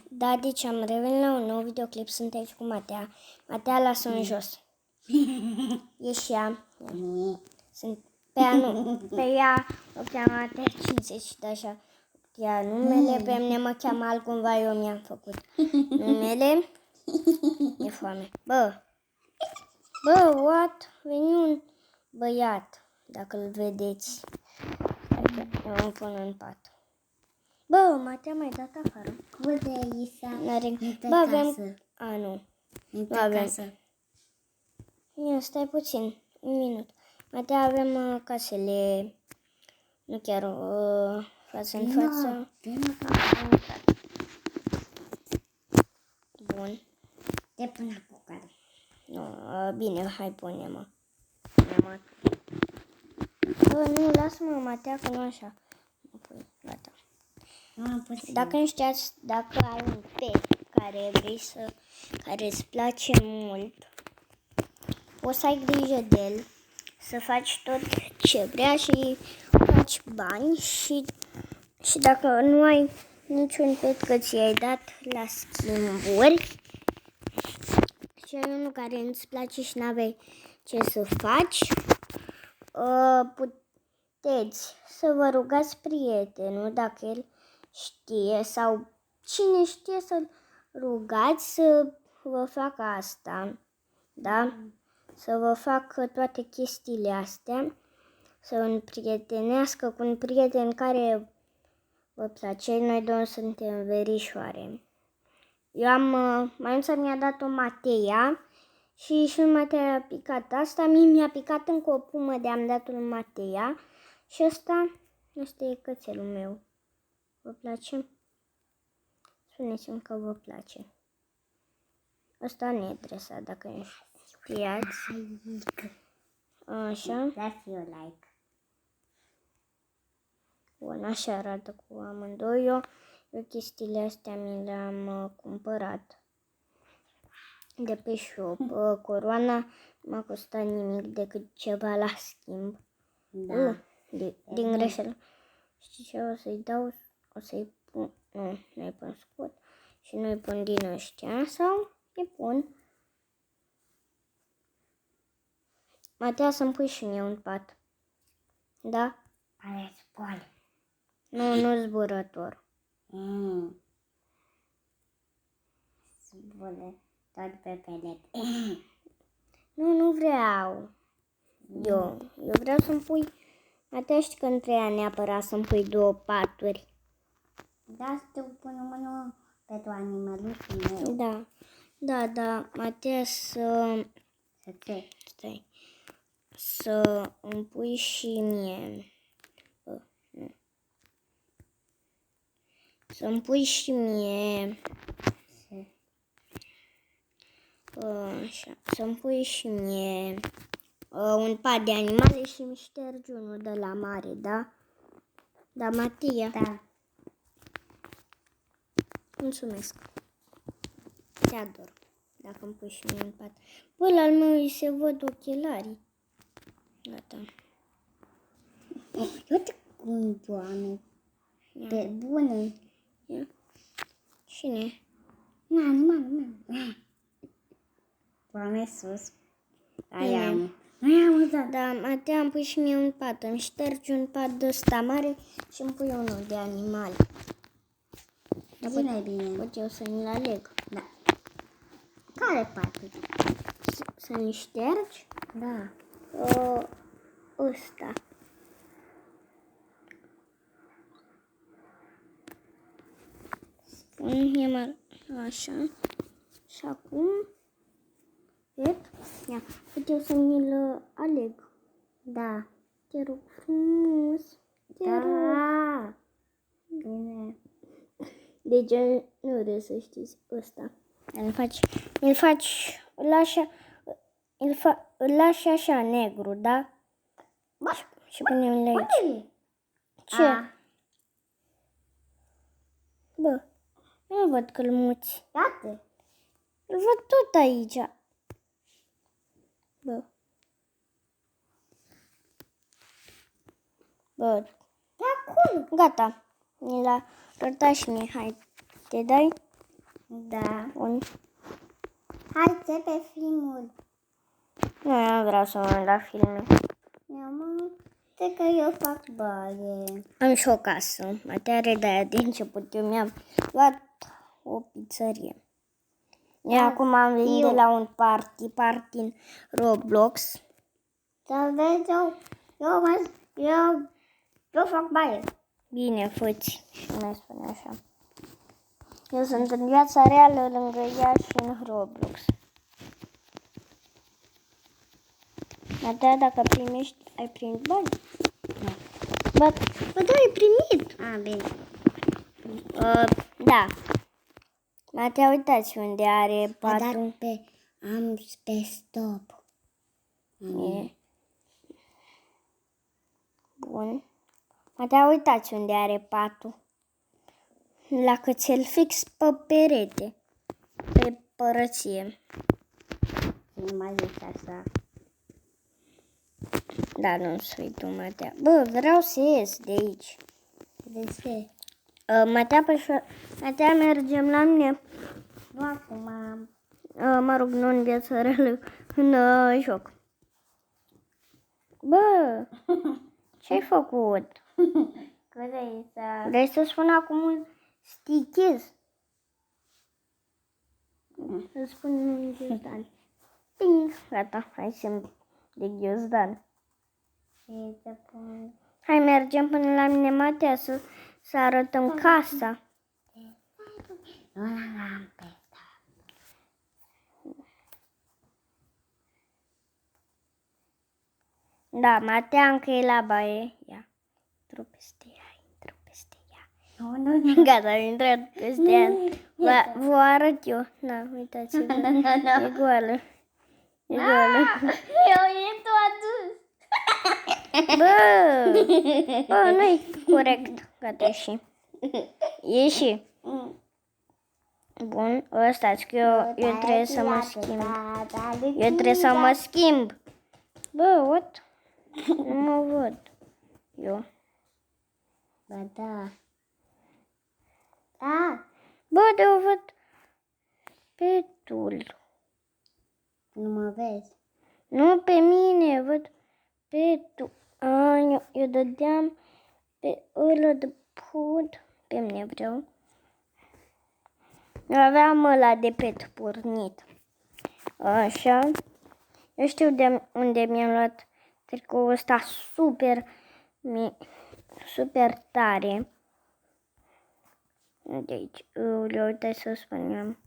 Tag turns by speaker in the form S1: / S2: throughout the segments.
S1: Da, deci am revenit la un nou videoclip. Sunt aici cu Matea. Matea, lasă în jos. E și ea. Sunt pe ea, nu. Pe ea o cheamă Matea 50 de așa. Ea numele, pe mine mă cheamă altcumva, eu mi-am făcut numele. E foame. Bă, what? Veni un băiat, dacă îl vedeți. Eu îmi pun în pat. Bă, Matea m-ai dat afară.
S2: Unde Isa?
S1: Bă, avem... A, nu.
S2: Nu
S1: avem. Ia, stai puțin, un minut. Matea, avem casele, nu chiar față în față. Bun.
S2: Te pun cu care.
S1: Nu, bine, hai pune-mă. Bă, nu, lasă-mă, Matea, că nu așa. Gata. Dacă nu știați, dacă ai un pet care vrei care îți place mult, o să ai grijă de el, să faci tot ce vrea și faci bani și dacă nu ai niciun pet că ți-ai dat la schimburi și ai unul care nu-ți place și n-aveai ce să faci, puteți să vă rugați prietenul dacă el știe sau cine știe să-l rugați să vă facă asta, da? Să vă facă toate chestiile astea, să vă împrietenească cu un prieten care vă place. Noi două suntem verișoare. Eu am, maiuța mi-a dat o Mateia și Mateia a picat asta. Mie mi-a picat încă o pumă de am dat-o lui Mateia și ăsta e cățelul meu. Vă place? Spuneți-mi că vă place. Ăsta nu e dresat, dacă nu știați. Așa.
S2: Dați eu like.
S1: Bun, așa arată cu amândoi. Eu chestiile astea mi le-am cumpărat de pe shop. Coroana m-a costat nimic decât ceva la schimb.
S2: Da.
S1: Din greșeală. Știi ce o să-i dau? O să-i pun... Nu-i pun scot. Și nu-i pun din ăștia. Sau îi pun... Matea, să-mi pui și mie un pat. Da?
S2: Are spoli.
S1: Nu zburător.
S2: Zbură tot pe pelet.
S1: Nu vreau. Eu vreau să-mi pui... Matea, știi că nu treia neapărat să-mi pui 2 paturi.
S2: Da, să te pun mână pe tu animălușul meu.
S1: Da. Matea, să... Stai. Să îmi pui și mie. Să-mi pui și mie. Așa. Să-mi pui și mie un pat de animale și mi ștergi unul de la mare, da? Da, Matia?
S2: Da.
S1: Mulțumesc. Te ador. Dacă îmi pui și mie un pat. Bă, la al meu îi se văd ochelarii. Gata.
S2: Uite cum doamne. De bună.
S1: Ia. Cine?
S2: Nu. Doamne sus. Aia
S1: Da, Matea, îmi pui și mie un pat. Îmi ștergi un pat de ăsta mare și îmi pui unul de animale.
S2: Bine.
S1: Pot eu să mi-l aleg.
S2: Da. Care patul?
S1: Să mi ștergi?
S2: Da.
S1: Ăsta. Spun așa. Și acum, ia, pot eu să mi-l aleg.
S2: Da.
S1: Te rog frumos. Te rog.
S2: Bine.
S1: Deci nu vreau să știți ăsta. Îl lași așa negru, da? Și punem-l aici. Ce? Bă, nu văd călmuți.
S2: Iată.
S1: Îl văd tot aici. Bă. De acolo. Gata. Mi l-a arătat și mie. Hai, te dai?
S2: Da.
S1: Bun.
S2: Hai, începe filmul.
S1: Nu, eu vreau să mă uit la filme.
S2: Eu mă... Cred că eu fac baie.
S1: Am și o casă. Matea are de-aia de început. Eu mi-am luat o pizzerie. Eu acum am venit de la un party în Roblox.
S2: Să vezi, eu fac baie.
S1: Bine, fă-ți. Și mai spune așa. Eu sunt în viața reală lângă ea și în Roblox. Matea, dacă primești, ai primit bani?
S2: Nu.
S1: Bă, da, ai primit.
S2: Bine.
S1: Da. Matea, uitați unde are
S2: Dar
S1: patul.
S2: am pe stop.
S1: E. Bun. Matea, uitați unde are patul. La cățel fix pe perete. Pe părăție.
S2: Nu mai zici așa.
S1: Da, nu sui tu, Matea. Bă, vreau să ies de aici.
S2: De ce?
S1: Matea, mergem la mine.
S2: Nu acum.
S1: Mă rog, nu în viața reală, în joc. Bă, ce-ai făcut?
S2: Vrei să...
S1: Vrei să spun acum un stichez? Să spun un ghiozdan. Ping, gata, hai să de ghiozdan.
S2: Și să pun...
S1: Hai, mergem până la mine, Matea, să arătăm casa.
S2: Nu l-am pe
S1: Da, Matea încă e la baie. Ia, intră peste ea.
S2: Nu.
S1: Gata, am intrat peste ea. Vă arăt eu. Da, uitați-vă. E goală. E goală.
S2: Eu e tot.
S1: Bă, nu-i corect. Gata, ieși. Ieși. Bun, ăsta-ți că eu trebuie să mă schimb. Eu trebuie să mă schimb. Bă, what? Nu mă văd. Eu.
S2: Ba da. Da.
S1: Bă, de o văd petul.
S2: Nu mă vezi.
S1: Nu pe mine, văd petul. Eu dădeam pe ăla de pod. Pe mine vreau. Eu aveam ăla de pet pornit. Așa. Eu știu de unde mi-am luat tricoul ăsta super tare. De aici. Uite să spunem.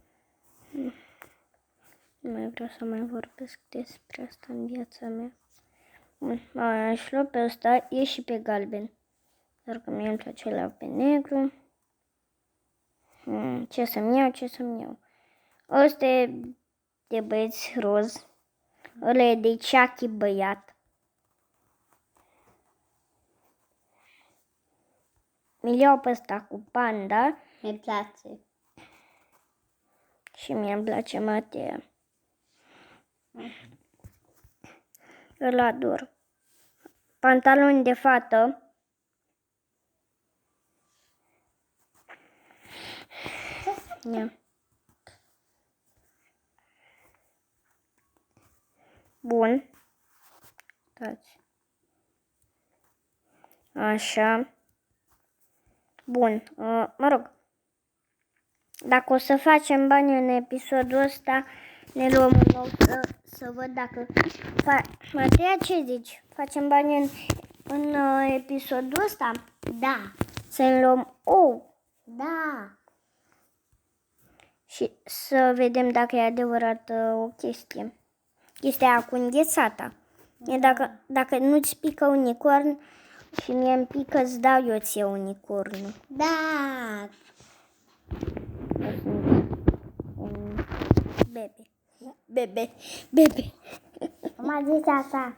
S1: Nu mai vreau să mai vorbesc despre asta în viața mea. Aș lua pe ăsta, e și pe galben. Dar că mie îmi place la pe negru. Ce să-mi iau? Ăsta e de băieți roz. Ăla e de Chucky băiat. Mi-l iau pe ăsta cu panda.
S2: Mi place.
S1: Și mie îmi place Matea. Îl ador. Pantaloni de fată. Ia. Bun. Dați. Așa. Bun. Mă rog. Dacă o să facem bani în episodul ăsta, ne luăm un nou să văd dacă... Matea, ce zici? Facem bani în episodul ăsta?
S2: Da.
S1: Să-i luăm ou.
S2: Da.
S1: Și să vedem dacă e adevărat o chestie. Chestia aia cu înghețata. Dacă nu-ți pică unicorn și mie îmi pică, îți dau eu ție unicornul.
S2: Da.
S1: Bebe.
S2: M-a zis asta.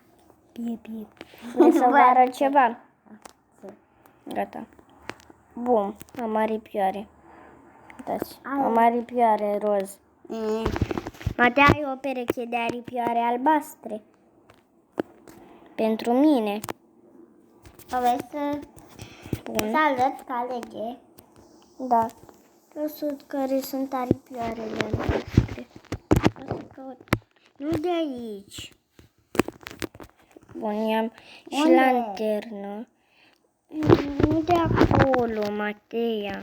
S1: Vrei să vă arăt ceva? Gata. Bun, am aripioare. Uitați, am aripioare roz. Matea, ai o pereche de aripioare albastre. Pentru mine.
S2: O vrei să
S1: Bun.
S2: arăt ca leghe?
S1: Da. Văzut care sunt aripioarele noastre. O să caut. Nu de aici. Bun, i-am și
S2: Unde?
S1: lanternă. Nu de acolo, Matea.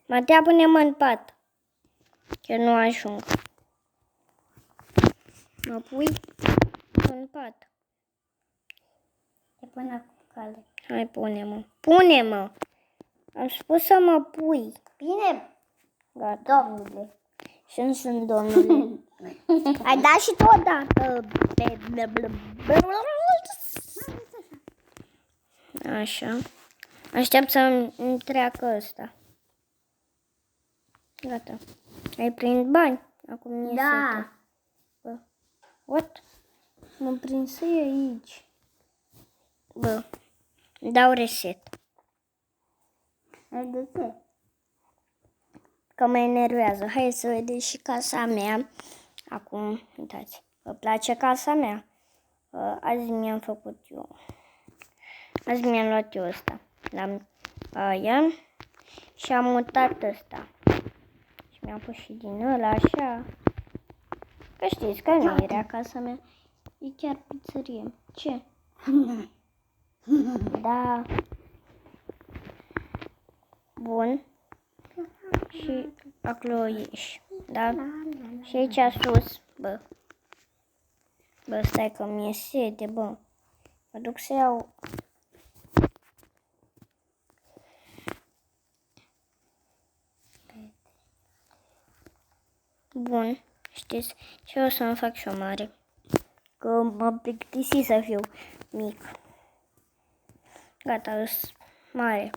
S1: Matea, pune-mă în pat. Că nu ajung. Mă pui în pat.
S2: Te pun la cale.
S1: Hai, pune-mă. Pune-mă. Am spus să mă pui.
S2: Bine,
S1: Gata.
S2: domnule.
S1: Și nu sunt domnule. Ai dat și tu odată. Așa. Aștept să-mi treacă ăsta. Gata. Ai prind bani? Acum e
S2: Da.
S1: sete. Bă. What? Mă prinsei aici. Bă. Dau reset.
S2: De ce?
S1: Că mă enervează. Hai să vedeți și casa mea. Acum, uitați. Vă place casa mea? Azi mi-am făcut eu. Azi mi-am luat eu ăsta. L-am aia. Și am mutat ăsta. Și mi-am pus și din ăla așa. Că știți că nu era casa mea. E chiar pizzerie. Ce? Da. Bun. Și acolo ieși. Da? Și aici sus. Bă. Bă, stai că mi-e sete, bă. Mă duc să iau. Bun. Știți ce o să-mi fac și o mare? Că mă plictisi să fiu mic. Gata, îs mare.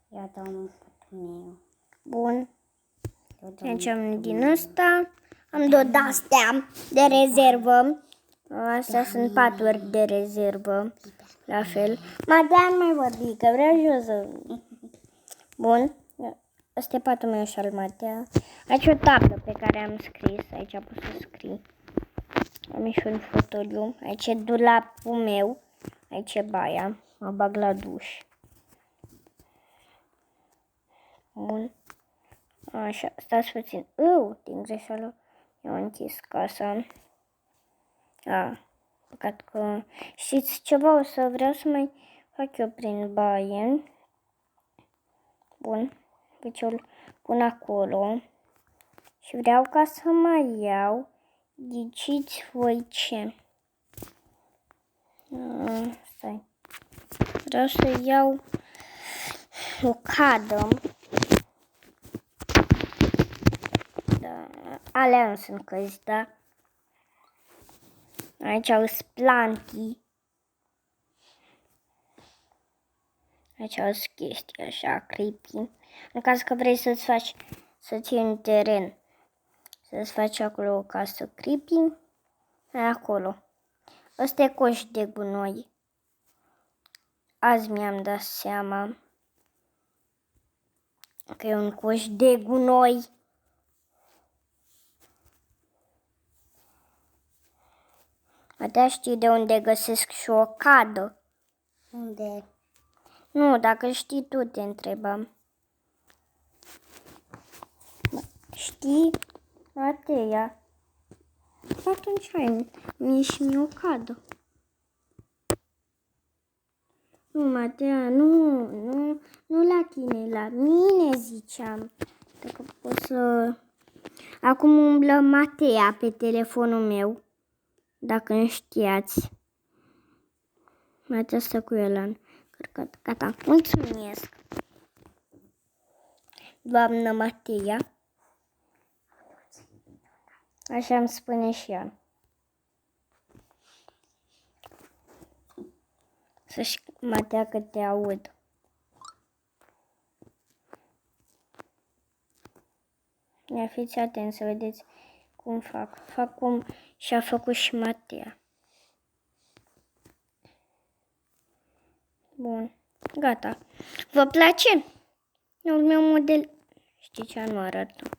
S2: Ia dau-mi patul meu.
S1: Bun.
S2: Eu dau
S1: Deci am din ăsta. Am două de-astea de rezervă. Astea sunt paturi de rezervă. La fel. Matea, nu mai vorbi, că vreau și eu să... Bun. Ăsta e patul meu și al Matea. Aici o tablă pe care am scris. Aici pot să scriu. Am și un fotoliu. Aici e dulapul meu. Aici e baia. Mă bag la duș. Bun. Așa, stați puțin. Din greșeală. Eu am închis casa. Păcat că... Știți ceva? O să vreau să mai fac eu prin baie. Bun. Deci eu îl pun acolo. Și vreau ca să mai iau. Ghiciți voi ce? Stai. Vreau să iau o cadă. Da. Alea nu sunt căzi, da? Aici au splantii. Aici au chestii așa creepy. În caz că vrei să-ți faci, să-ți iei un teren, să-ți faci acolo o casă creepy, ai acolo. Ăsta e coș de gunoi. Azi mi-am dat seama că e un coș de gunoi. Atea știi de unde găsesc și o cadă.
S2: Unde?
S1: Nu, dacă știi tu, te întrebam. Știi? Mateia. Atunci hai, mie și mie o cadă. Nu, Matea, nu la tine, la mine ziceam. Dacă pot să... Acum umblă Matea pe telefonul meu, dacă nu știați. Matea stă cu el în cărcat. Gata, mulțumesc. Doamnă Matea. Așa îmi spune și ea. Să-și Matea că te aud. Ia fiți atenți să vedeți cum fac. Fac cum și-a făcut și Matea. Bun. Gata. Vă place? Noul meu model. Știi ce? Nu arată.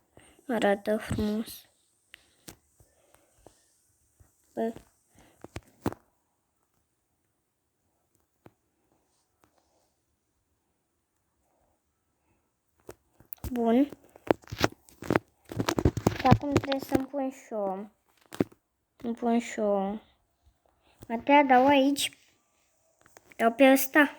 S1: Arată frumos. Bă. . Bun. Și acum trebuie să-mi pun și eu. Îmi pun și eu. Matea, dau aici. Dau pe ăsta.